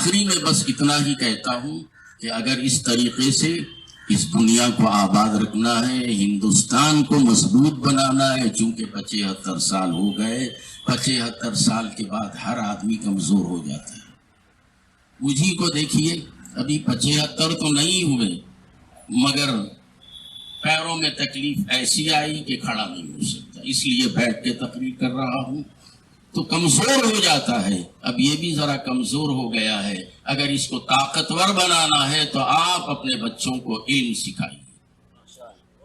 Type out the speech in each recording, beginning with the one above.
آخری میں بس اتنا ہی کہتا ہوں کہ اگر اس طریقے سے اس دنیا کو آباد رکھنا ہے، ہندوستان کو مضبوط بنانا ہے، چونکہ 75 سال ہو گئے، 75 سال کے بعد ہر آدمی کمزور ہو جاتا ہے۔ مجھے کو دیکھیے، ابھی 75 تو نہیں ہوئے مگر پیروں میں تکلیف ایسی آئی کہ کھڑا نہیں ہو سکتا، اس لیے بیٹھ کے تقریر کر رہا ہوں، تو کمزور ہو جاتا ہے۔ اب یہ بھی ذرا کمزور ہو گیا ہے، اگر اس کو طاقتور بنانا ہے تو آپ اپنے بچوں کو علم سکھائیے،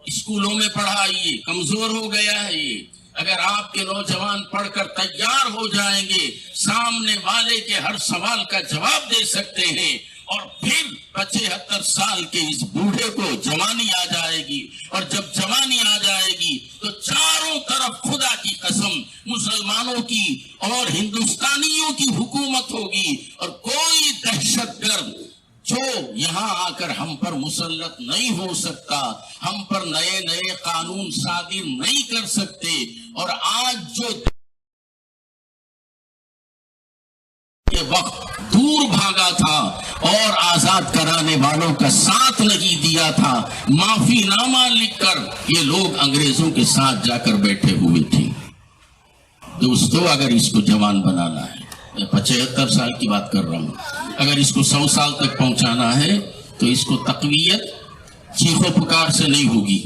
اسکولوں میں پڑھائیے، کمزور ہو گیا ہے یہ۔ اگر آپ کے نوجوان پڑھ کر تیار ہو جائیں گے، سامنے والے کے ہر سوال کا جواب دے سکتے ہیں، اور پھر 75 سال کے اس بوڑھے کو جوانی آ جائے گی، اور جب جوانی آ جائے گی تو چاروں طرف خدا کی قسم مسلمانوں کی اور ہندوستانیوں کی حکومت ہوگی، اور کوئی دہشت گرد جو یہاں آ کر ہم پر مسلط نہیں ہو سکتا، ہم پر نئے نئے قانون صادر نہیں کر سکتے۔ اور آج جو وقت دور بھاگا تھا اور آزاد کرانے والوں کا ساتھ نہیں دیا تھا، معافی نامہ لکھ کر یہ لوگ انگریزوں کے ساتھ جا کر بیٹھے ہوئے تھے۔ دوستو، اگر اس کو جوان بنانا ہے، میں 75 سال کی بات کر رہا ہوں، اگر اس کو 100 سال تک پہنچانا ہے تو اس کو تقویت چیخ و پکار سے نہیں ہوگی،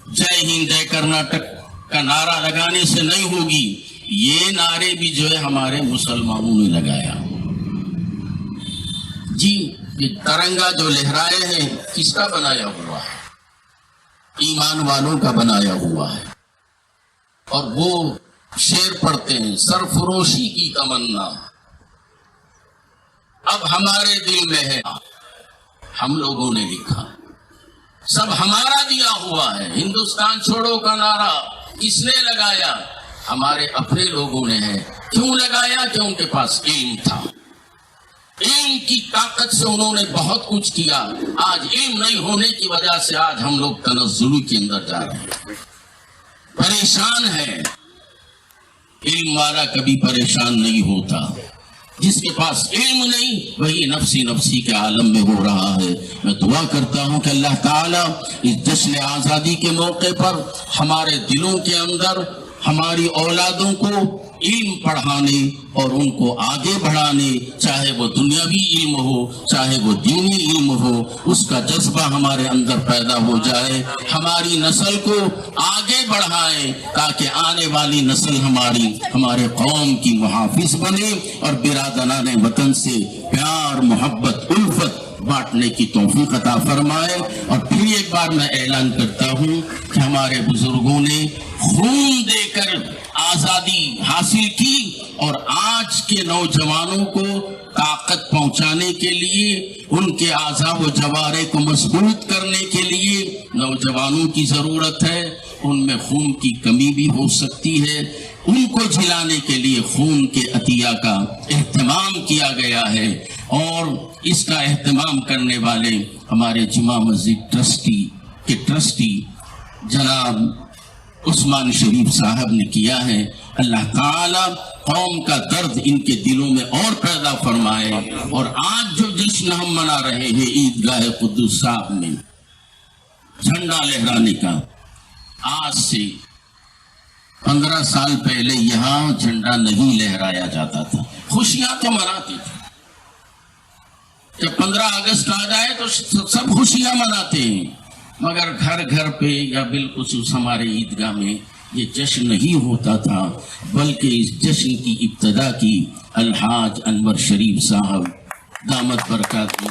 جے ہند جے کرناٹک کا نعرہ لگانے سے نہیں ہوگی۔ یہ نعرے بھی جو ہے ہمارے مسلمانوں نے لگایا۔ جی، یہ ترنگا جو لہرائے ہیں کس کا بنایا ہوا ہے؟ ایمان والوں کا بنایا ہوا ہے، اور وہ شعر پڑھتے ہیں، سرفروشی کی تمنا اب ہمارے دل میں ہے، ہم لوگوں نے لکھا، سب ہمارا دیا ہوا ہے۔ ہندوستان چھوڑو کا نعرہ کس نے لگایا؟ ہمارے اپنے لوگوں نے ہے۔ کیوں لگایا؟ کہ ان کے پاس علم تھا، علم کی طاقت سے انہوں نے بہت کچھ کیا۔ آج علم نہیں ہونے کی وجہ سے آج ہم لوگ تنزلی کے اندر جا رہے ہیں، پریشان ہیں۔ علم والا کبھی پریشان نہیں ہوتا، جس کے پاس علم نہیں وہی نفسی نفسی کے عالم میں ہو رہا ہے۔ میں دعا کرتا ہوں کہ اللہ تعالیٰ اس جشن آزادی کے موقع پر ہمارے دلوں کے اندر ہماری اولادوں کو علم پڑھانے اور ان کو آگے بڑھانے، چاہے وہ دنیاوی علم ہو چاہے وہ دینی علم ہو، اس کا جذبہ ہمارے اندر پیدا ہو جائے، ہماری نسل کو آگے بڑھائے تاکہ آنے والی نسل ہمارے قوم کی محافظ بنے اور برادران وطن سے پیار، محبت، الفت بانٹنے کی توفیق عطا فرمائے۔ اور پھر ایک بار میں اعلان کرتا ہوں کہ ہمارے بزرگوں نے خون دے کر آزادی حاصل کی، اور آج کے نوجوانوں کو طاقت پہنچانے کے لیے، ان کے اعضاء و جوارح کو مضبوط کرنے کے لیے نوجوانوں کی ضرورت ہے۔ ان میں خون کی کمی بھی ہو سکتی ہے، ان کو جلانے کے لیے خون کے عطیہ کا اہتمام کیا گیا ہے، اور اس کا اہتمام کرنے والے ہمارے جمعہ مسجد ٹرسٹی جناب عثمان شریف صاحب نے کیا ہے۔ اللہ تعالیٰ قوم کا درد ان کے دلوں میں اور پیدا فرمائے۔ اور آج جو جشن ہم منا رہے ہیں عیدگاہ قدس صاحب میں جھنڈا لہرانے کا، آج سے 15 سال پہلے یہاں جھنڈا نہیں لہرایا جاتا تھا، خوشیاں تو مناتے تھے، جب 15 اگست آ جائے تو سب خوشیاں مناتے ہیں، مگر گھر گھر پہ یا بالخصوص ہمارے عیدگاہ میں یہ جشن نہیں ہوتا تھا، بلکہ اس جشن کی ابتدا کی الحاج انور شریف صاحب دامت برکاتہ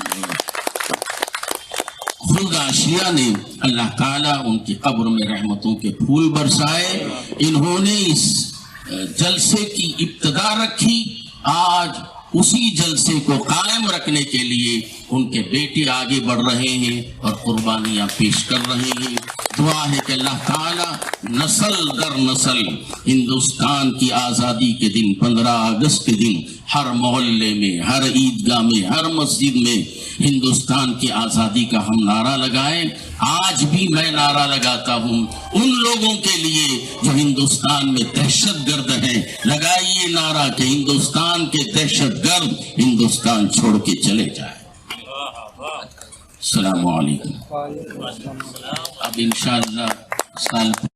خلد عاشیہ نے، اللہ تعالیٰ ان کی قبر میں رحمتوں کے پھول برسائے۔ انہوں نے اس جلسے کی ابتدا رکھی، آج اسی جلسے کو قائم رکھنے کے لیے ان کے بیٹے آگے بڑھ رہے ہیں اور قربانیاں پیش کر رہے ہیں۔ دعا ہے کہ اللہ تعالیٰ نسل در نسل ہندوستان کی آزادی کے دن 15 اگست کے دن ہر محلے میں، ہر عیدگاہ میں، ہر مسجد میں ہندوستان کی آزادی کا ہم نعرہ لگائیں۔ آج بھی میں نعرہ لگاتا ہوں ان لوگوں کے لیے جو ہندوستان میں دہشت گرد ہیں، لگائیے نعرہ کہ ہندوستان کے دہشت گرد ہندوستان چھوڑ کے چلے جائیں۔ السلام علیکم۔ اب انشاءاللہ سال